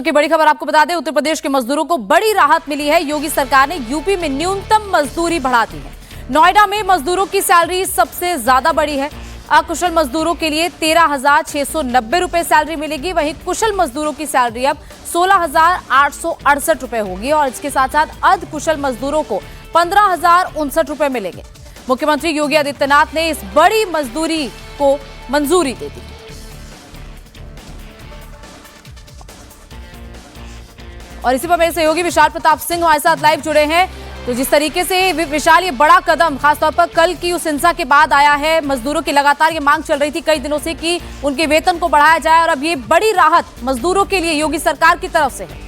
की बड़ी खबर आपको बता दें, उत्तर प्रदेश के मजदूरों को बड़ी राहत मिली है। योगी सरकार ने यूपी में न्यूनतम मजदूरी बढ़ा दी है। नोएडा में मजदूरों की सैलरी सबसे ज्यादा बढ़ी है। अकुशल मजदूरों के लिए 13,690 रुपए सैलरी मिलेगी। वहीं कुशल मजदूरों की सैलरी अब 16,868 रुपए होगी और इसके साथ साथ अर्ध कुशल मजदूरों को 15,059 रुपए मिलेंगे। मुख्यमंत्री योगी आदित्यनाथ ने इस बड़ी मजदूरी को मंजूरी दे दी। और इसी पर मेरे सहयोगी विशाल प्रताप सिंह हमारे साथ लाइव जुड़े हैं। तो जिस तरीके से विशाल, ये बड़ा कदम खासतौर पर कल की उस हिंसा के बाद आया है। मजदूरों की लगातार ये मांग चल रही थी कई दिनों से कि उनके वेतन को बढ़ाया जाए और अब ये बड़ी राहत मजदूरों के लिए योगी सरकार की तरफ से है।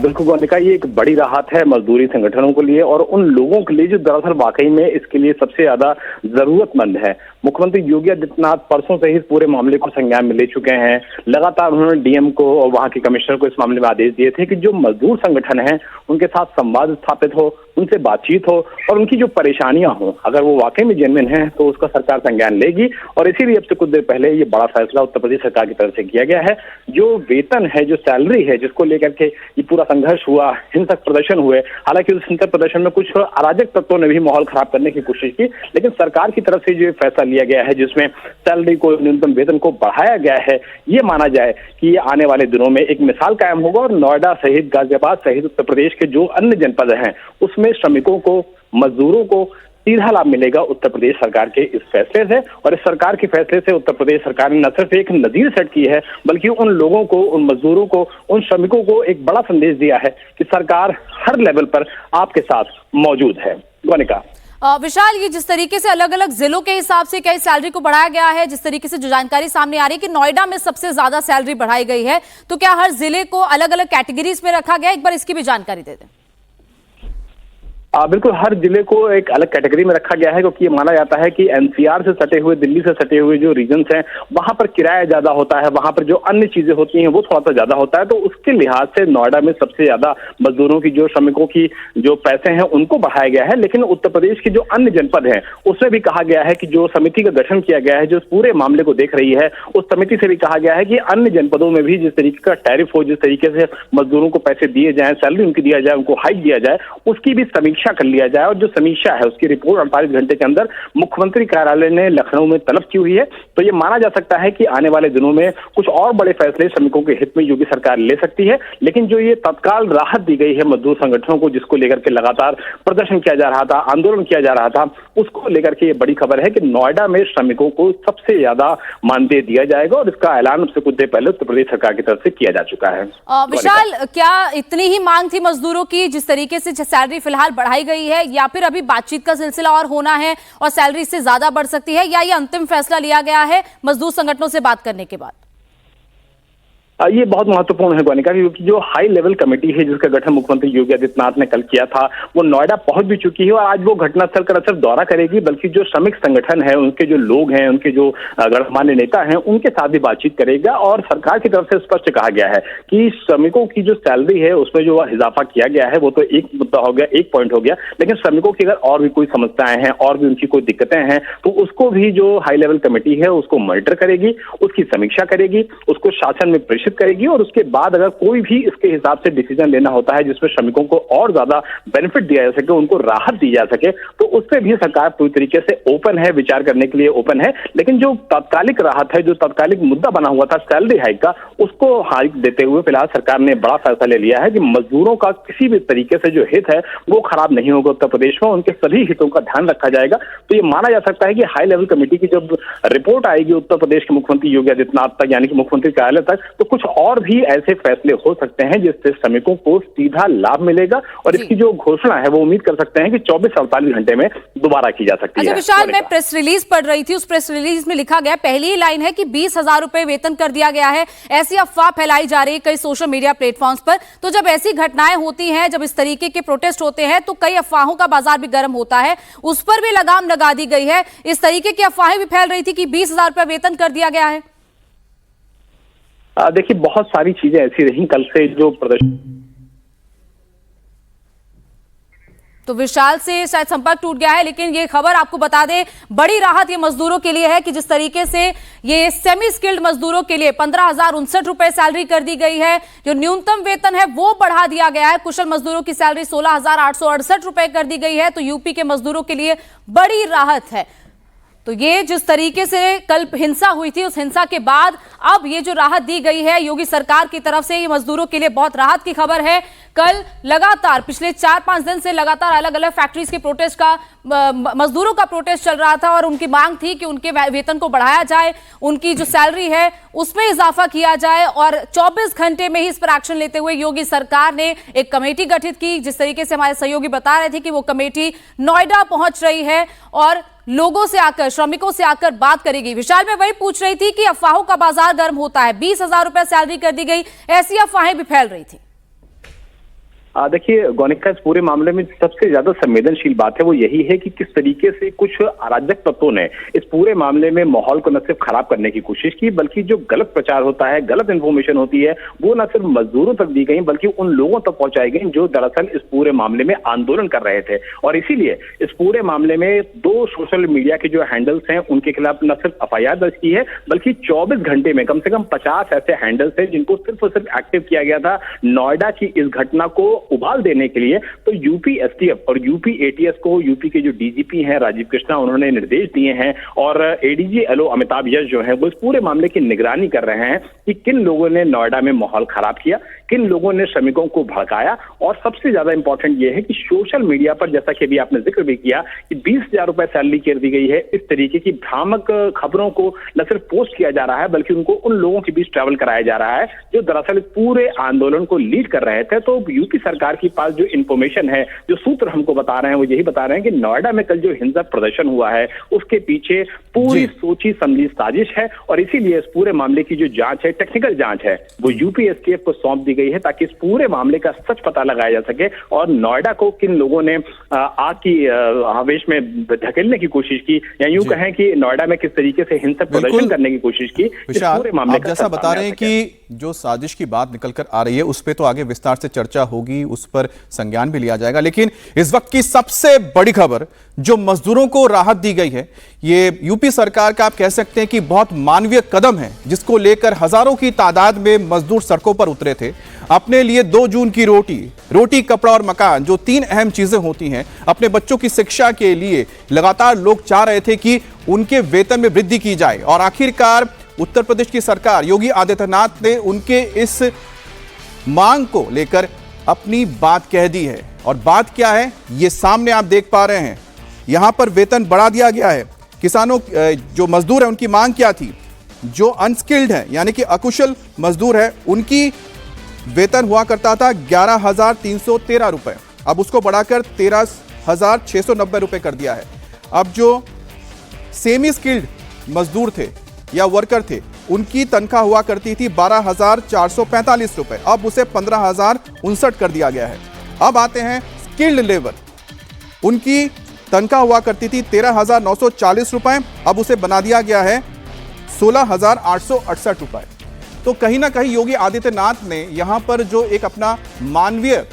बिल्कुल गोनिका, ये एक बड़ी राहत है मजदूरी संगठनों के लिए और उन लोगों के लिए जो दरअसल वाकई में इसके लिए सबसे ज्यादा जरूरतमंद है। मुख्यमंत्री योगी आदित्यनाथ परसों से ही इस पूरे मामले को संज्ञान में ले चुके हैं। लगातार उन्होंने डीएम को और वहां के कमिश्नर को इस मामले में आदेश दिए थे कि जो मजदूर संगठन हैं उनके साथ संवाद स्थापित हो, उनसे बातचीत हो और उनकी जो परेशानियां हो, अगर वो वाकई में जेन्युइन है तो उसका सरकार संज्ञान लेगी। और इसीलिए अब से कुछ देर पहले ये बड़ा फैसला उत्तर प्रदेश सरकार की तरफ से किया गया है। जो वेतन है, जो सैलरी है, जिसको लेकर के ये पूरा संघर्ष हुआ, हिंसक प्रदर्शन हुए, हालांकि उस हिंसक प्रदर्शन में कुछ अराजक तत्वों ने भी माहौल खराब करने की कोशिश की, लेकिन सरकार की तरफ से जो फैसला लिया गया है जिसमें सैलरी को, न्यूनतम वेतन को बढ़ाया गया है, ये माना जाए कि ये आने वाले दिनों में एक मिसाल कायम होगा और नोएडा सहित, गाजियाबाद सहित उत्तर प्रदेश के जो अन्य जनपद हैं उसमें श्रमिकों को, मजदूरों को सीधा लाभ मिलेगा उत्तर प्रदेश सरकार के इस फैसले से। और इस सरकार के फैसले से उत्तर प्रदेश सरकार ने न सिर्फ एक नजीर सेट की है बल्कि उन लोगों को, उन मजदूरों को, उन श्रमिकों को एक बड़ा संदेश दिया है कि सरकार हर लेवल पर आपके साथ मौजूद है। गोनिका, विशाल, ये जिस तरीके से अलग अलग जिलों के हिसाब से क्या सैलरी को बढ़ाया गया है, जिस तरीके से जो जानकारी सामने आ रही है कि नोएडा में सबसे ज्यादा सैलरी बढ़ाई गई है, तो क्या हर जिले को अलग अलग कैटेगरीज में रखा गया? एक बार इसकी भी जानकारी दे दें। बिल्कुल, हर जिले को एक अलग कैटेगरी में रखा गया है क्योंकि ये माना जाता है कि एनसीआर से सटे हुए, दिल्ली से सटे हुए जो रीजन्स हैं वहां पर किराया ज्यादा होता है, वहां पर जो अन्य चीजें होती हैं वो थोड़ा सा ज्यादा होता है। तो उसके लिहाज से नोएडा में सबसे ज्यादा मजदूरों की, जो श्रमिकों की जो पैसे हैं उनको बढ़ाया गया है। लेकिन उत्तर प्रदेश के जो अन्य जनपद हैं उसमें भी कहा गया है कि जो समिति का गठन किया गया है, जो इस पूरे मामले को देख रही है, उस समिति से भी कहा गया है कि अन्य जनपदों में भी जिस तरीके का टैरिफ हो, जिस तरीके से मजदूरों को पैसे दिए जाए, सैलरी उनकी दिया जाए, उनको हाइक दिया जाए, उसकी भी समीक्षा कर लिया जाए। और जो समीक्षा है उसकी रिपोर्ट 48 घंटे के अंदर मुख्यमंत्री कार्यालय ने लखनऊ में तलब की हुई है। तो ये माना जा सकता है कि आने वाले दिनों में कुछ और बड़े फैसले श्रमिकों के हित में योगी सरकार ले सकती है। लेकिन जो ये तत्काल राहत दी गई है मजदूर संगठनों को, जिसको लेकर के लगातार प्रदर्शन किया जा रहा था, आंदोलन किया जा रहा था, उसको लेकर के ये बड़ी खबर है कि नोएडा में श्रमिकों को सबसे ज्यादा मानदेय दिया जाएगा और इसका ऐलान अब से कुछ देर पहले उत्तर प्रदेश सरकार की तरफ से किया जा चुका है। विशाल, क्या इतनी ही मांग थी मजदूरों की जिस तरीके से सैलरी फिलहाल बढ़ाई गई है, या फिर अभी बातचीत का सिलसिला और होना है और सैलरी इससे ज्यादा बढ़ सकती है, या ये अंतिम फैसला लिया गया है मजदूर संगठनों से बात करने के बाद? ये बहुत महत्वपूर्ण है गोनिका, क्योंकि जो हाई लेवल कमेटी है जिसका गठन मुख्यमंत्री योगी आदित्यनाथ ने कल किया था वो नोएडा पहुंच भी चुकी है और आज वो घटनास्थल का न सिर्फ दौरा करेगी बल्कि जो श्रमिक संगठन है, उनके जो लोग हैं, उनके जो गणमान्य नेता हैं, उनके साथ भी बातचीत करेगा। और सरकार की तरफ से स्पष्ट कहा गया है कि श्रमिकों की जो सैलरी है उसमें जो इजाफा किया गया है वो तो एक मुद्दा हो गया, एक पॉइंट हो गया, लेकिन श्रमिकों की अगर और भी कोई समस्याएं हैं और भी उनकी कोई दिक्कतें हैं तो उसको भी जो हाई लेवल कमेटी है उसको मॉनिटर करेगी, उसकी समीक्षा करेगी, उसको शासन में प्रेषित करेगी और उसके बाद अगर कोई भी इसके हिसाब से डिसीजन लेना होता है जिसमें श्रमिकों को और ज्यादा बेनिफिट दिया जा सके, उनको राहत दी जा सके, तो उस पर भी सरकार पूरी तरीके से ओपन है, विचार करने के लिए ओपन है। लेकिन जो तात्कालिक राहत है, जो तात्कालिक मुद्दा बना हुआ था सैलरी हाइक का, उसको हाइक देते हुए फिलहाल सरकार ने बड़ा फैसला ले लिया है कि मजदूरों का किसी भी तरीके से जो हित है वो खराब नहीं होगा उत्तर प्रदेश में, उनके सभी हितों का ध्यान रखा जाएगा। तो ये माना जा सकता है कि हाई लेवल कमेटी की जब रिपोर्ट आएगी उत्तर प्रदेश के मुख्यमंत्री योगी आदित्यनाथ तक, यानी कि मुख्यमंत्री कार्यालय तक, तो कुछ और भी ऐसे फैसले हो सकते हैं जिससे श्रमिकों को सीधा लाभ मिलेगा। और इसकी जो घोषणा है वो उम्मीद कर सकते हैं कि 24 से 48 घंटे में दोबारा की जा सकती है। विशाल, मैं प्रेस रिलीज पढ़ रही थी, उस प्रेस रिलीज में लिखा गया, पहली ही लाइन है कि 20,000 रुपए वेतन कर दिया गया है। ऐसी अफवाह फैलाई जा रही है कई सोशल मीडिया प्लेटफॉर्म्स पर। तो जब ऐसी घटनाएं होती हैं, जब इस तरीके के प्रोटेस्ट होते हैं तो कई अफवाहों का बाजार भी गर्म होता है, उस पर भी लगाम लगा दी गई है। इस तरीके की अफवाहें भी फैल रही थी कि 20,000 रुपए वेतन कर दिया गया है। देखिए, बहुत सारी चीजें ऐसी रही कल से जो प्रदर्शन तो विशाल से शायद संपर्क टूट गया है, लेकिन ये खबर आपको बता दें, बड़ी राहत ये मजदूरों के लिए है कि जिस तरीके से ये सेमी स्किल्ड मजदूरों के लिए 15,069 रुपए सैलरी कर दी गई है, जो न्यूनतम वेतन है वो बढ़ा दिया गया है, कुशल मजदूरों की सैलरी 16,868 रुपए कर दी गई है, तो यूपी के मजदूरों के लिए बड़ी राहत है। तो ये जिस तरीके से कल हिंसा हुई थी, उस हिंसा के बाद अब ये जो राहत दी गई है योगी सरकार की तरफ से, ये मजदूरों के लिए बहुत राहत की खबर है। कल लगातार पिछले 4-5 दिन से लगातार अलग अलग फैक्ट्रीज के प्रोटेस्ट का, मजदूरों का प्रोटेस्ट चल रहा था और उनकी मांग थी कि उनके वेतन को बढ़ाया जाए, उनकी जो सैलरी है उसमें इजाफा किया जाए, और 24 घंटे में ही इस पर एक्शन लेते हुए योगी सरकार ने एक कमेटी गठित की। जिस तरीके से हमारे सहयोगी बता रहे थे कि वो कमेटी नोएडा पहुंच रही है और लोगों से आकर, श्रमिकों से आकर बात करेगी। विशाल, मैं वही पूछ रही थी कि अफवाहों का बाजार गर्म होता है, 20,000 रुपए सैलरी कर दी गई, ऐसी अफवाहें भी फैल रही थी। देखिए गौनिका, इस पूरे मामले में सबसे ज्यादा संवेदनशील बात है वो यही है कि किस तरीके से कुछ अराजक तत्वों ने इस पूरे मामले में माहौल को न सिर्फ खराब करने की कोशिश की, बल्कि जो गलत प्रचार होता है, गलत इंफॉर्मेशन होती है, वो न सिर्फ मजदूरों तक दी गई बल्कि उन लोगों तक पहुंचाई गई जो दरअसल इस पूरे मामले में आंदोलन कर रहे थे। और इसीलिए इस पूरे मामले में 2 सोशल मीडिया के जो हैंडल्स हैं उनके खिलाफ न सिर्फ FIR दर्ज की है, बल्कि 24 घंटे में कम से कम 50 ऐसे हैंडल्स हैं जिनको सिर्फ और सिर्फ एक्टिव किया गया था नोएडा की इस घटना को उबाल देने के लिए। तो यूपी STF और यूपी ATS को, यूपी के जो DGP हैं राजीव कृष्णा, उन्होंने निर्देश दिए हैं और ADG LO अमिताभ यश जो है वो इस पूरे मामले की निगरानी कर रहे हैं कि किन लोगों ने नोएडा में माहौल खराब किया, किन लोगों ने श्रमिकों को भड़काया। और सबसे ज्यादा इंपॉर्टेंट यह है कि सोशल मीडिया पर, जैसा कि अभी आपने जिक्र भी किया, कि 20,000 रुपए सैलरी कर दी गई है, इस तरीके की भ्रामक खबरों को न सिर्फ पोस्ट किया जा रहा है बल्कि उनको उन लोगों के बीच ट्रैवल कराया जा रहा है जो दरअसल पूरे आंदोलन को लीड कर रहे थे। तो यूपी सरकार के पास जो इंफॉर्मेशन है, जो सूत्र हमको बता रहे हैं, वो यही बता रहे हैं कि नोएडा में कल जो हिंसक प्रदर्शन हुआ है उसके पीछे पूरी सोची समझी साजिश है, और इसीलिए इस पूरे मामले की जो जांच है, टेक्निकल जांच है, वो यूपी STF को सौंप दी गई है ताकि इस पूरे मामले का सच पता लगाया जा सके और नोएडा को किन लोगों ने आग की आवेश में धकेलने की कोशिश की, या यूं कहें कि नोएडा में किस तरीके से हिंसक प्रदर्शन करने की कोशिश की। इस पूरे मामले का जैसा बता रहे हैं कि जो साजिश की बात निकल कर आ रही है उस पर तो आगे विस्तार से चर्चा होगी, उस पर संज्ञान भी लिया जाएगा, लेकिन इस वक्त की सबसे बड़ी खबर जो मजदूरों को राहत दी गई है, ये यूपी सरकार का आप कह सकते हैं कि बहुत मानवीय कदम है, जिसको लेकर हजारों की तादाद में मजदूर सड़कों पर उतरे थे अपने लिए 2 जून की रोटी, कपड़ा और मकान, जो 3 अहम चीजें होती हैं, अपने बच्चों की शिक्षा के लिए लगातार लोग चाह रहे थे कि उनके वेतन में वृद्धि की जाए। और आखिरकार उत्तर प्रदेश की सरकार योगी आदित्यनाथ ने उनके इस मांग को लेकर अपनी बात कह दी है। और बात क्या है ये सामने आप देख पा रहे हैं, यहां पर वेतन बढ़ा दिया गया है। किसानों, जो मजदूर है उनकी मांग क्या थी, जो अनस्किल्ड है यानी कि अकुशल मजदूर है, उनकी वेतन हुआ करता था 11,313 रुपए, अब उसको बढ़ाकर 13,690 रुपए कर दिया है। अब जो सेमी स्किल्ड मजदूर थे या वर्कर थे, उनकी तनख्वाह हुआ करती थी 12,445 रुपए, अब उसे 15,059 कर दिया गया है। अब आते हैं स्किल्ड लेबर, उनकी तनख्वाह हुआ करती थी 13,940 रुपए, अब उसे बना दिया गया है 16,868 रुपए। तो कहीं ना कहीं योगी आदित्यनाथ ने यहां पर जो एक अपना मानवीय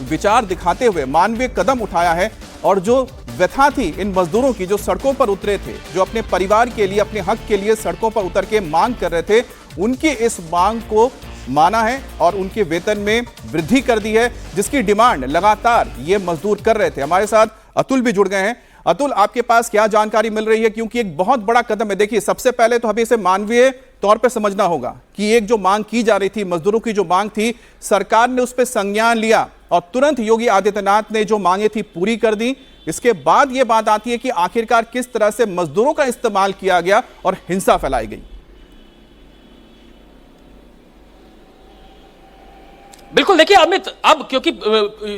विचार दिखाते हुए मानवीय कदम उठाया है, और जो व्यथा थी इन मजदूरों की जो सड़कों पर उतरे थे, जो अपने परिवार के लिए, अपने हक के लिए सड़कों पर उतर के मांग कर रहे थे, उनकी इस मांग को माना है और उनके वेतन में वृद्धि कर दी है, जिसकी डिमांड लगातार ये मजदूर कर रहे थे। हमारे साथ अतुल भी जुड़ गए हैं। अतुल, आपके पास क्या जानकारी मिल रही है, क्योंकि एक बहुत बड़ा कदम है। देखिए, सबसे पहले तो हमें इसे मानवीय तौर पे समझना होगा कि एक जो मांग की जा रही थी, मजदूरों की जो मांग थी, सरकार ने उस पर संज्ञान लिया और तुरंत योगी आदित्यनाथ ने जो मांगे थी पूरी कर दी। इसके बाद यह बात आती है कि आखिरकार किस तरह से मजदूरों का इस्तेमाल किया गया और हिंसा फैलाई गई। बिल्कुल, देखिए अमित, अब क्योंकि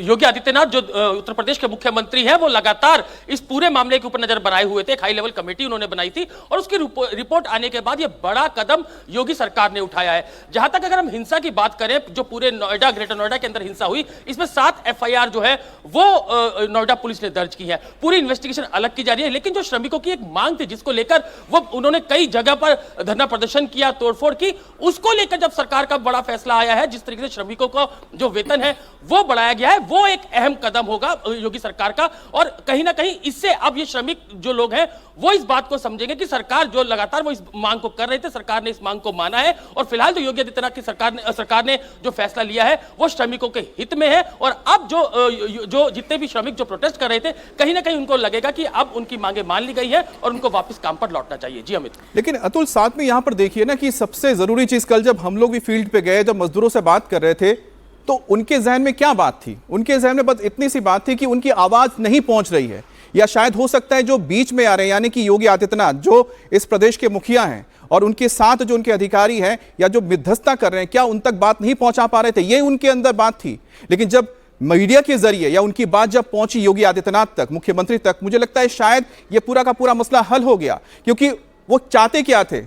योगी आदित्यनाथ जो उत्तर प्रदेश के मुख्यमंत्री हैं, वो लगातार इस पूरे मामले के ऊपर नजर बनाए हुए थे। एक हाई लेवल कमेटी उन्होंने बनाई थी और उसकी रिपोर्ट आने के बाद ये बड़ा कदम योगी सरकार ने उठाया है। जहां तक अगर हम हिंसा की बात करें, जो पूरे नोएडा, ग्रेटर नोएडा के अंदर हिंसा हुई, इसमें 7 FIR जो है वो नोएडा पुलिस ने दर्ज की है। पूरी इन्वेस्टिगेशन अलग की जा रही है, लेकिन जो श्रमिकों की एक मांग थी, जिसको लेकर वो उन्होंने कई जगह पर धरना प्रदर्शन किया, तोड़फोड़ की, उसको लेकर जब सरकार का बड़ा फैसला आया है, जिस तरीके से श्रमिकों को जो वेतन है वो बढ़ाया गया है, वो एक अहम कदम होगा योगी सरकार का। और कहीं ना कहीं इससे अब ये श्रमिक जो लोग हैं वो इस बात को समझेंगे कि सरकार जो लगातार वो इस मांग को कर रहे थे, सरकार ने इस मांग को माना है। और फिलहाल जो योगी आदित्यनाथ की सरकार ने जो फैसला लिया है वो श्रमिकों के हित में है। और अब जो जितने भी श्रमिक जो प्रोटेस्ट कर रहे थे, कहीं ना कहीं उनको लगेगा कि अब उनकी मांगे मान ली गई है और उनको वापस काम पर लौटना चाहिए। जी अमित। लेकिन अतुल, साथ में यहां पर देखिए ना कि सबसे जरूरी चीज, कल जब हम लोग भी फील्ड पे गए, जब मजदूरों से बात कर रहे थे, तो उनके जहन में क्या बात थी? उनके जहन में बस इतनी सी बात थी कि उनकी आवाज नहीं पहुंच रही है, या शायद हो सकता है जो बीच में आ रहे हैं, यानी कि योगी आदित्यनाथ जो इस प्रदेश के मुखिया हैं और उनके साथ जो उनके अधिकारी हैं या जो मध्यस्थता कर रहे हैं, क्या उन तक बात नहीं पहुंचा पा रहे थे? ये उनके अंदर बात थी। लेकिन जब मीडिया के जरिए या उनकी बात जब पहुंची योगी आदित्यनाथ तक, मुख्यमंत्री तक, मुझे लगता है शायद ये पूरा का पूरा मसला हल हो गया। क्योंकि वो चाहते क्या थे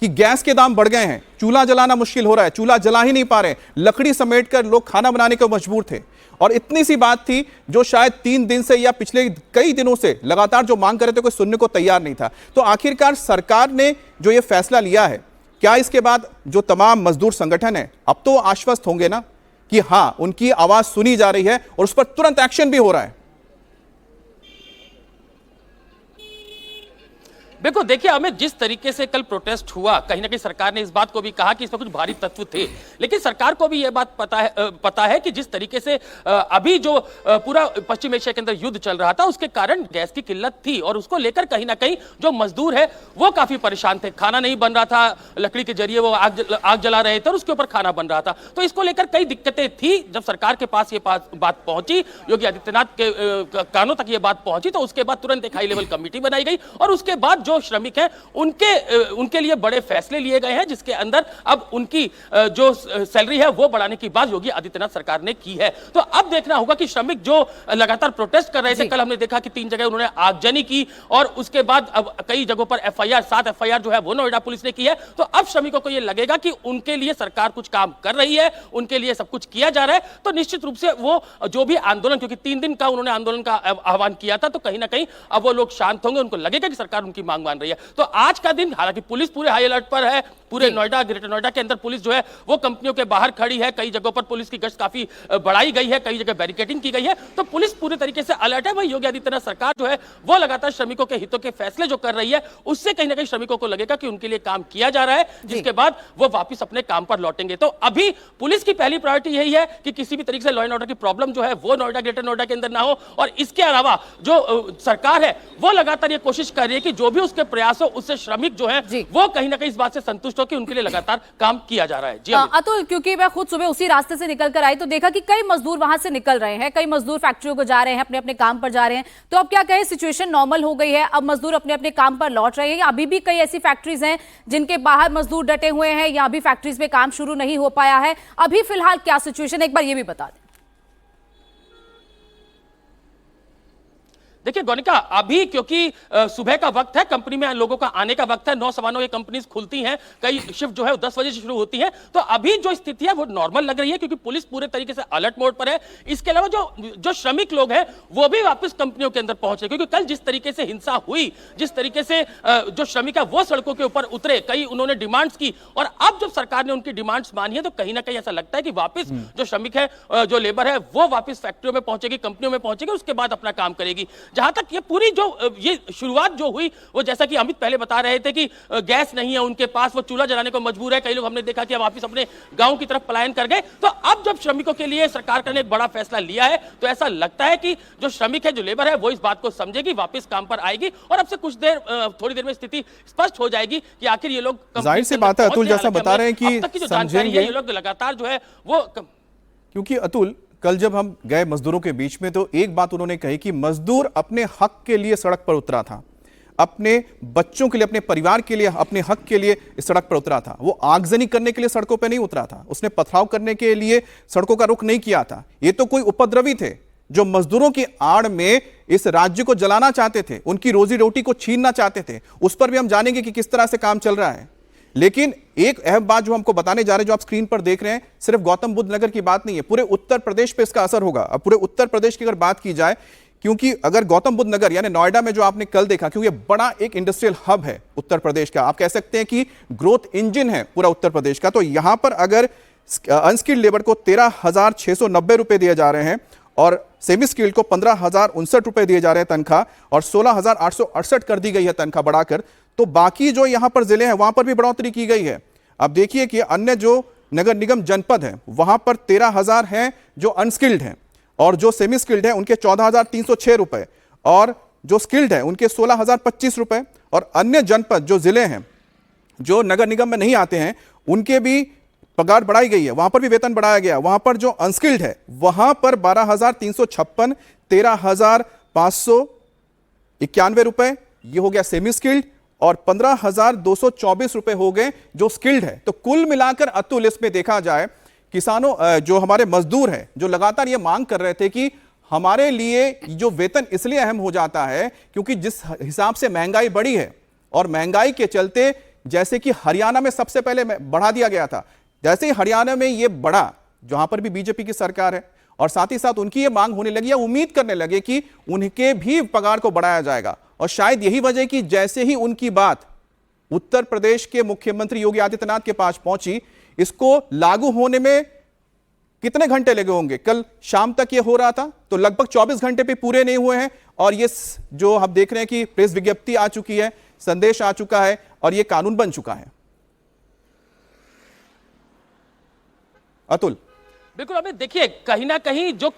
कि गैस के दाम बढ़ गए हैं, चूल्हा जलाना मुश्किल हो रहा है, चूल्हा जला ही नहीं पा रहे, लकड़ी समेटकर लोग खाना बनाने को मजबूर थे। और इतनी सी बात थी जो शायद 3 दिन से या पिछले कई दिनों से लगातार जो मांग कर रहे थे, कोई सुनने को तैयार नहीं था। तो आखिरकार सरकार ने जो ये फैसला लिया है, क्या इसके बाद जो तमाम मजदूर संगठन है अब तो आश्वस्त होंगे ना कि हां, उनकी आवाज सुनी जा रही है और उस पर तुरंत एक्शन भी हो रहा है? देखो, देखिए अमित, जिस तरीके से कल प्रोटेस्ट हुआ, कहीं ना कहीं सरकार ने इस बात को भी कहा कि इसमें कुछ भारी तत्व थे। लेकिन सरकार को भी यह बात पता है कि जिस तरीके से अभी जो पूरा पश्चिम एशिया के अंदर युद्ध चल रहा था, उसके कारण गैस की किल्लत थी और उसको लेकर कहीं ना कहीं जो मजदूर है वो काफी परेशान थे। खाना नहीं बन रहा था, लकड़ी के जरिए वो आग जला रहे थे और उसके ऊपर खाना बन रहा था। तो इसको लेकर कई दिक्कतें थी। जब सरकार के पास ये बात पहुंची, योगी आदित्यनाथ के कानों तक ये बात पहुंची, तो उसके बाद तुरंत एक हाई लेवल कमेटी बनाई गई और उसके बाद जो श्रमिक हैं उनके लिए बड़े फैसले लिए गए हैं, जिसके अंदर अब उनकी जो सैलरी है वो बढ़ाने की बात योगी आदित्यनाथ सरकार ने की है। तो अब देखना होगा कि श्रमिक जो लगातार प्रोटेस्ट कर रहे थे, कल हमने देखा कि 3 जगह उन्होंने आगजनी की और उसके बाद अब कई जगहों पर एफआईआर, 7 एफआईआर जो है वो नोएडा पुलिस ने की है। तो अब श्रमिकों को यह लगेगा कि उनके लिए सरकार कुछ काम कर रही है, उनके लिए सब कुछ किया जा रहा है। तो निश्चित रूप से वो जो भी आंदोलन, क्योंकि 3 दिन का उन्होंने आंदोलन का आह्वान किया था, तो कहीं ना कहीं अब वो लोग शांत होंगे, उनको लगेगा कि सरकार उनकी मांग मान रही है। तो आज का दिन, हालांकि पुलिस पूरे हाई अलर्ट पर है, पूरे नोएडा, ग्रेटर नोएडा के अंदर पुलिस जो है वो कंपनियों के बाहर खड़ी है। कई जगहों पर पुलिस की गश्त काफी बढ़ाई गई है, कई जगह बैरिकेडिंग की गई है। तो पुलिस पूरे तरीके से अलर्ट है। वही योगी आदित्यनाथ सरकार जो है वो लगातार श्रमिकों के हितों के फैसले जो कर रही है, उससे कहीं ना कहीं श्रमिकों को लगेगा कि उनके लिए काम किया जा रहा है, जिसके बाद वो वापस अपने काम पर लौटेंगे। तो अभी पुलिस की पहली प्रायोरिटी यही है कि किसी भी तरीके से लॉ एंड ऑर्डर की प्रॉब्लम जो है वो नोएडा, ग्रेटर नोएडा के अंदर ना हो। और इसके अलावा जो सरकार है वो लगातार ये कोशिश कर रही है कि जो भी उसके प्रयास हो, उससे श्रमिक जो है वो कहीं ना कहीं इस बात से संतुष्ट हो कि उनके लिए लगातार काम किया जा रहा है। जी अतुल, क्योंकि मैं खुद सुबह उसी रास्ते से निकल कर आई तो देखा कि कई मजदूर वहां से निकल रहे हैं, कई मजदूर फैक्ट्रियों को जा रहे हैं, अपने अपने काम पर जा रहे हैं। तो अब क्या कहें, सिचुएशन नॉर्मल हो गई है, अब मजदूर अपने अपने काम पर लौट रहे हैं, या अभी भी कई ऐसी फैक्ट्रीज हैं जिनके बाहर मजदूर डटे हुए हैं, या अभी फैक्ट्रीज में काम शुरू नहीं हो पाया है? अभी फिलहाल क्या सिचुएशन, एक बार ये भी बता दें। देखिए गौनिका, अभी क्योंकि सुबह का वक्त है, कंपनी में लोगों का आने का वक्त है, 9 सवा 9 ये कंपनीज खुलती हैं, कई शिफ्ट जो है 10 बजे से शुरू होती है। तो अभी जो स्थिति है वो नॉर्मल लग रही है, क्योंकि पुलिस पूरे तरीके से अलर्ट मोड पर है। इसके अलावा जो श्रमिक लोग हैं वो भी वापस कंपनियों के अंदर पहुंच रहे, क्योंकि कल जिस तरीके से हिंसा हुई, जिस तरीके से जो श्रमिक है वो सड़कों के ऊपर उतरे, कई उन्होंने डिमांड्स की, और अब जब सरकार ने उनकी डिमांड्स मानी है तो कहीं ना कहीं ऐसा लगता है कि वापस जो श्रमिक है, जो लेबर है, वो वापस फैक्ट्रियों में पहुंचेगी, कंपनियों में पहुंचेगी, उसके बाद अपना काम करेगी। जहां तक ये पूरी जो ये शुरुआत जो हुई, वो जैसा कि अमित पहले बता रहे थे कि गैस नहीं है उनके पास, वो चूल्हा जलाने को मजबूर है। कई लोग हमने देखा कि वापस अपने गांव की तरफ पलायन कर गए। तो अब जब श्रमिकों के लिए सरकार ने एक बड़ा फैसला लिया है, तो ऐसा लगता है कि जो श्रमिक है, जो लेबर है, वो इस बात को समझेगी, वापस काम पर आएगी, और अब से कुछ देर, थोड़ी देर में स्थिति स्पष्ट हो जाएगी कि आखिर ये लोग, जाहिर सी बात है अतुल, जैसा बता रहे हैं कि अब तक की जो जानकारी है, ये लोग लगातार जो है वो, क्योंकि अतुल, कल जब हम गए मजदूरों के बीच में तो एक बात उन्होंने कही कि मजदूर अपने हक के लिए सड़क पर उतरा था, अपने बच्चों के लिए, अपने परिवार के लिए, अपने हक के लिए इस सड़क पर उतरा था। वो आगजनी करने के लिए सड़कों पर नहीं उतरा था, उसने पथराव करने के लिए सड़कों का रुख नहीं किया था। ये तो कोई उपद्रवी थे जो मजदूरों की आड़ में इस राज्य को जलाना चाहते थे, उनकी रोजी रोटी को छीनना चाहते थे। उस पर भी हम जानेंगे कि किस तरह से काम चल रहा है। लेकिन एक अहम बात जो हमको बताने जा रहे हैं, जो आप स्क्रीन पर देख रहे हैं, सिर्फ गौतम बुद्ध नगर की बात नहीं है, पूरे उत्तर प्रदेश पे इसका असर होगा। अब पूरे उत्तर प्रदेश की अगर बात की जाए, क्योंकि अगर गौतम बुद्ध नगर यानी नोएडा में जो आपने कल देखा, क्योंकि ये बड़ा एक इंडस्ट्रियल हब है उत्तर प्रदेश का, आप कह सकते हैं कि ग्रोथ इंजन है पूरा उत्तर प्रदेश का। तो यहां पर अगर अनस्किल्ड लेबर को 13,690 रुपए दिए जा रहे हैं और सेमी स्किल्ड को 15,069 रुपए दिए जा रहे हैं तनख्वाह, और 16,868 कर दी गई है तनख्वाह बढ़ाकर। तो बाकी जो यहां पर जिले हैं वहां पर भी बढ़ोतरी की गई है। अब देखिए कि अन्य जो नगर निगम जनपद हैं वहां पर 13,000 हैं जो अनस्किल्ड हैं, और जो सेमी स्किल्ड हैं उनके 14,306 रुपए, और जो स्किल्ड है उनके 16,025 रुपए, और अन्य जनपद जो जिले हैं जो नगर निगम में नहीं आते हैं उनके भी पगार बढ़ाई गई है, वहां पर भी वेतन बढ़ाया गया। वहां पर जो अनस्किल्ड है वहां पर 12,356, 13,591 रुपए ये हो गया सेमी स्किल्ड, और 15,224 रुपए हो गए जो स्किल्ड है। तो कुल मिलाकर अतुल इसमें देखा जाए किसानों जो हमारे मजदूर हैं जो लगातार ये मांग कर रहे थे कि हमारे लिए जो वेतन इसलिए अहम हो जाता है क्योंकि जिस हिसाब से महंगाई बढ़ी है, और महंगाई के चलते जैसे कि हरियाणा में सबसे पहले बढ़ा दिया गया था, जैसे ही हरियाणा में ये बढ़ा जहां पर भी बीजेपी की सरकार है, और साथ ही साथ उनकी ये मांग होने लगी या उम्मीद करने लगे कि उनके भी पगार को बढ़ाया जाएगा। और शायद यही वजह कि जैसे ही उनकी बात उत्तर प्रदेश के मुख्यमंत्री योगी आदित्यनाथ के पास पहुंची, इसको लागू होने में कितने घंटे लगे होंगे, कल शाम तक ये हो रहा था, तो लगभग 24 घंटे भी पूरे नहीं हुए हैं, और ये जो हम देख रहे हैं कि प्रेस विज्ञप्ति आ चुकी है, संदेश आ चुका है, और ये कानून बन चुका है। अतुल, बिल्कुल, अभी देखिए कहीं ना कहीं जो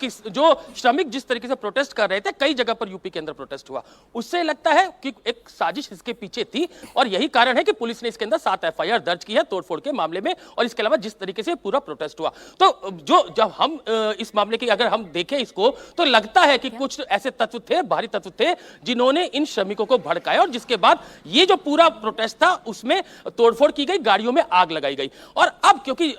श्रमिक जिस तरीके से प्रोटेस्ट कर रहे थे, कई जगह पर यूपी के अंदर प्रोटेस्ट हुआ, उससे लगता है कि एक साजिश इसके पीछे थी, और यही कारण है कि पुलिस ने इसके अंदर 7 एफआईआर दर्ज की है तोड़फोड़ के मामले में। और इसके अलावा जिस तरीके से पूरा प्रोटेस्ट हुआ, तो जब हम इस मामले की अगर हम देखें इसको, तो लगता है कि कुछ ऐसे तत्व थे, बाहरी तत्व थे, जिन्होंने इन श्रमिकों को भड़काया, और जिसके बाद ये जो पूरा प्रोटेस्ट था उसमें तोड़फोड़ की गई, गाड़ियों में आग लगाई गई। और अब क्योंकि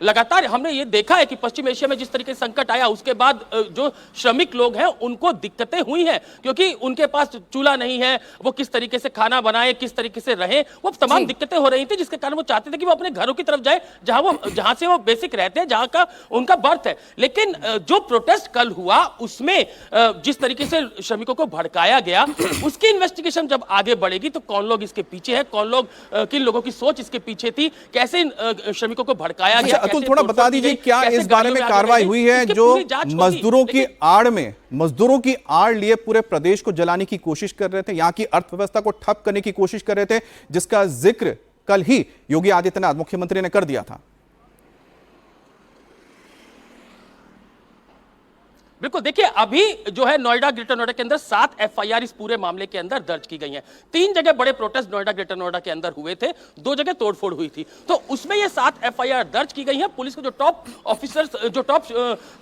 लगातार हमने ये देखा है कि पश्चिम एशिया में जिस तरीके से संकट आया, उसके बाद जो श्रमिक लोग हैं उनको दिक्कतें हुई हैं, क्योंकि उनके पास चूल्हा नहीं है, वो किस तरीके से खाना बनाए, किस तरीके से रहे, वो तमाम दिक्कतें हो रही थी, जिसके कारण वो चाहते थे कि वो अपने घरों की तरफ जाए जहां से वो बेसिक रहते हैं, जहां का उनका बर्थ है। लेकिन जो प्रोटेस्ट कल हुआ उसमें जिस तरीके से श्रमिकों को भड़काया गया, उसकी इन्वेस्टिगेशन जब आगे बढ़ेगी तो कौन लोग इसके पीछे है, कौन लोग, किन लोगों की सोच इसके पीछे थी, कैसे इन श्रमिकों को भड़काया गया। अतुल, थोड़ा बता दीजिए क्या इस बारे में कार्रवाई हुई है जो मजदूरों की आड़ लिए पूरे प्रदेश को जलाने की कोशिश कर रहे थे, यहां की अर्थव्यवस्था को ठप करने की कोशिश कर रहे थे, जिसका जिक्र कल ही योगी आदित्यनाथ मुख्यमंत्री ने कर दिया था। बिल्कुल, देखिए अभी जो है नोएडा, ग्रेटर नोएडा के अंदर 7 एफआईआर इस पूरे मामले के अंदर दर्ज की गई हैं। 3 जगह बड़े प्रोटेस्ट नोएडा, ग्रेटर नोएडा के अंदर हुए थे, 2 जगह तोड़फोड़ हुई थी, तो उसमें ये 7 एफआईआर दर्ज की गई हैं। पुलिस के जो टॉप ऑफिसर्स, जो टॉप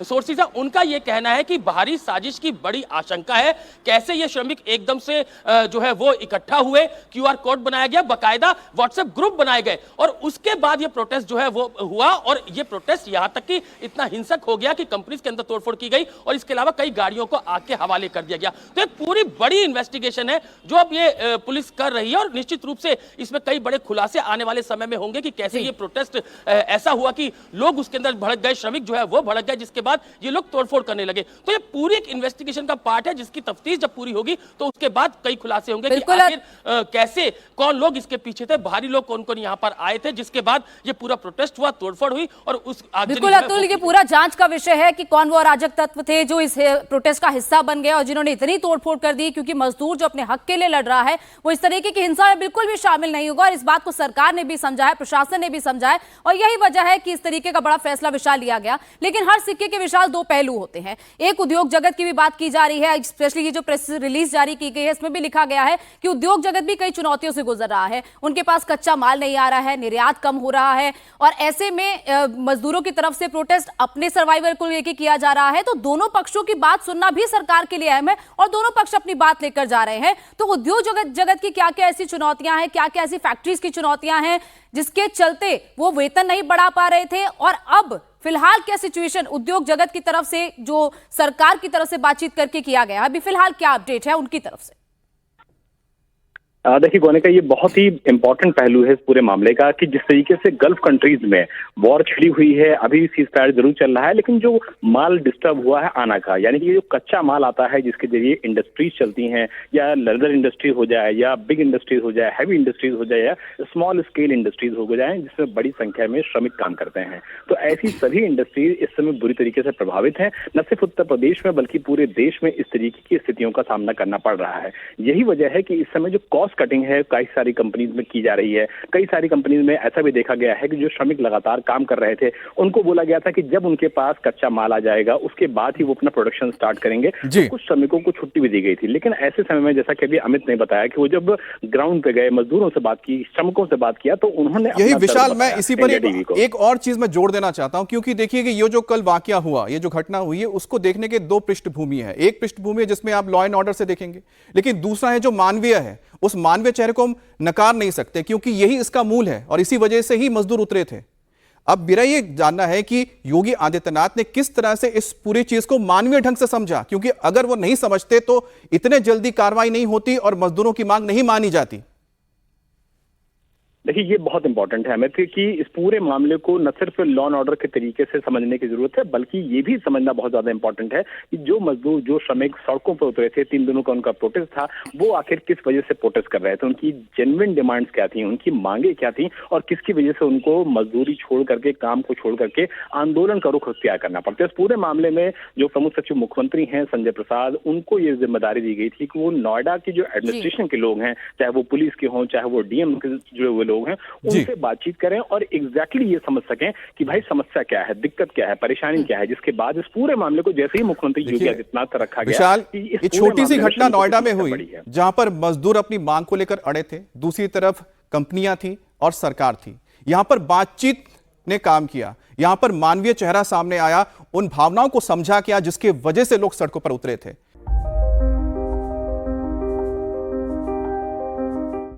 सोर्सेज है, उनका ये कहना है कि बाहरी साजिश की बड़ी आशंका है। कैसे ये श्रमिक एकदम से जो है वो इकट्ठा हुए, क्यूआर कोड बनाया गया, बाकायदा व्हाट्सएप ग्रुप बनाए गए, और उसके बाद ये प्रोटेस्ट जो है वो हुआ, और ये प्रोटेस्ट यहां तक कि इतना हिंसक हो गया कि कंपनीज के अंदर तोड़फोड़ की गई, और इसके अलावा कई गाड़ियों को आग के हवाले कर दिया गया। तो एक पूरी बड़ी इन्वेस्टिगेशन है जो अब ये पुलिस कर रही है, और निश्चित रूप से इसमें कई बड़े खुलासे आने वाले समय में होंगे कि कैसे ये प्रोटेस्ट ऐसा हुआ कि लोग उसके अंदर भड़क गए, श्रमिक जो है वो भड़क गए, जिसके बाद ये लोग तोड़फोड़ करने लगे। तो ये पूरी एक इन्वेस्टिगेशन का पार्ट है, जिसकी तफ्तीश जब पूरी होगी तो उसके बाद कई खुलासे होंगे कि आखिर कैसे, कौन लोग इसके पीछे थे, बाहरी लोग कौन कौन यहां पर आए थे, जिसके बाद ये पूरा प्रोटेस्ट हुआ, तोड़फोड़ हुई, और उस बिल्कुल अतुल, ये पूरा जांच का विषय है कि कौन वो अराजक तत्व थे जो इस प्रोटेस्ट का हिस्सा बन गए और जिन्होंने इतनी तोड़फोड़ कर दी, क्योंकि मजदूर जो अपने हक के लिए लड़ रहा है वो इस तरीके की हिंसा में बिल्कुल भी शामिल नहीं होगा, और इस बात को सरकार ने भी समझा है, प्रशासन ने भी समझा है, और यही वजह है कि इस तरीके का बड़ा फैसला विशाल लिया गया। लेकिन हर सिक्के के विशाल 2 पहलू होते हैं। एक उद्योग जगत की भी बात की जा रही है, स्पेशली ये जो प्रेस रिलीज जारी की गई है इसमें भी लिखा गया है कि उद्योग जगत भी कई चुनौतियों से गुजर रहा है, उनके पास कच्चा माल नहीं आ रहा है, निर्यात कम हो रहा है, और ऐसे में मजदूरों की तरफ से प्रोटेस्ट अपने सर्वाइवल को लेकर किया जा रहा है। तो दोनों पक्षों की बात सुनना भी सरकार के लिए अहम है, और दोनों पक्ष अपनी बात लेकर जा रहे हैं। तो उद्योग जगत की क्या क्या ऐसी चुनौतियां हैं, क्या क्या ऐसी फैक्ट्रीज की चुनौतियां हैं जिसके चलते वो वेतन नहीं बढ़ा पा रहे थे, और अब फिलहाल क्या सिचुएशन उद्योग जगत की तरफ से जो सरकार की तरफ से बातचीत करके किया गया, अभी फिलहाल क्या अपडेट है उनकी तरफ से? देखिए गोनिका, ये बहुत ही इंपॉर्टेंट पहलू है इस पूरे मामले का कि जिस तरीके से गल्फ कंट्रीज में वॉर छिड़ी हुई है, अभी सीज फायर जरूर चल रहा है, लेकिन जो माल डिस्टर्ब हुआ है आना का, यानी कि जो कच्चा माल आता है जिसके जरिए इंडस्ट्रीज चलती हैं, या लेदर इंडस्ट्री हो जाए, या बिग इंडस्ट्रीज हो जाए, हैवी इंडस्ट्रीज हो जाए, या स्मॉल स्केल इंडस्ट्रीज हो जाए, जिसमें बड़ी संख्या में श्रमिक काम करते हैं, तो ऐसी सभी इंडस्ट्रीज इस समय बुरी तरीके से प्रभावित हैं। न सिर्फ उत्तर प्रदेश में बल्कि पूरे देश में इस तरीके की स्थितियों का सामना करना पड़ रहा है। यही वजह है कि इस समय जो कॉस्ट कटिंग है कई सारी कंपनीज में की जा रही है। कई सारी कंपनीज में ऐसा भी देखा गया है कि जो श्रमिक लगातार काम कर रहे थे उनको बोला गया था कि जब उनके पास कच्चा माल आ जाएगा उसके बाद ही वो अपना प्रोडक्शन स्टार्ट करेंगे। तो कुछ श्रमिकों को छुट्टी भी दी गई थी, लेकिन ऐसे समय में जैसा कि अभी अमित ने बताया कि वो जब ग्राउंड पे गए, मजदूरों से बात की, श्रमिकों से बात किया, तो उन्होंने यही विशाल, मैं इसी पर एक और चीज मैं जोड़ देना चाहता हूं, क्योंकि देखिए कि ये जो कल वाकया हुआ, ये जो घटना हुई है, उसको देखने के दो पृष्ठभूमि है। एक पृष्ठभूमि है जिसमें आप लॉ एंड ऑर्डर से देखेंगे, लेकिन दूसरा है जो मानवीय है। उस मानवीय चेहरे को हम नकार नहीं सकते, क्योंकि यही इसका मूल है और इसी वजह से ही मजदूर उतरे थे। अब मेरा ये जानना है कि योगी आदित्यनाथ ने किस तरह से इस पूरी चीज को मानवीय ढंग से समझा, क्योंकि अगर वो नहीं समझते तो इतने जल्दी कार्रवाई नहीं होती और मजदूरों की मांग नहीं मानी जाती। देखिए, ये बहुत इंपॉर्टेंट है अमित कि इस पूरे मामले को न सिर्फ लॉ एंड ऑर्डर के तरीके से समझने की जरूरत है, बल्कि ये भी समझना बहुत ज्यादा इंपॉर्टेंट है कि जो मजदूर, जो श्रमिक सड़कों पर उतरे थे, 3 दिनों का उनका प्रोटेस्ट था, वो आखिर किस वजह से प्रोटेस्ट कर रहे थे, उनकी जेन्युइन डिमांड्स क्या थी, उनकी मांगे क्या थी, और किसकी वजह से उनको मजदूरी छोड़ करके, काम को छोड़ करके आंदोलन का रुख अख्तियार करना पड़ता है। इस पूरे मामले में जो प्रमुख सचिव मुख्यमंत्री हैं संजय प्रसाद, उनको ये जिम्मेदारी दी गई थी कि वो नोएडा की जो एडमिनिस्ट्रेशन के लोग हैं, चाहे वो पुलिस के हों, चाहे वो डीएम के जो हुए लोग हैं, उनसे बातचीत करें और एग्जैक्टली ये समझ सकें कि भाई समस्या क्या है, दिक्कत क्या है, परेशानी क्या है, जिसके बाद इस पूरे मामले को जैसे ही मुख्यमंत्री योगी आदित्यनाथ रखा गया। विशाल, ये छोटी सी घटना नोएडा में हुई जहां पर मजदूर अपनी मांग को लेकर अड़े थे, दूसरी तरफ कंपनियां थी और सरकार थी। यहां पर बातचीत ने काम किया, यहां पर मानवीय चेहरा सामने आया, उन भावनाओं को समझा किया जिसके वजह से लोग सड़कों पर उतरे थे।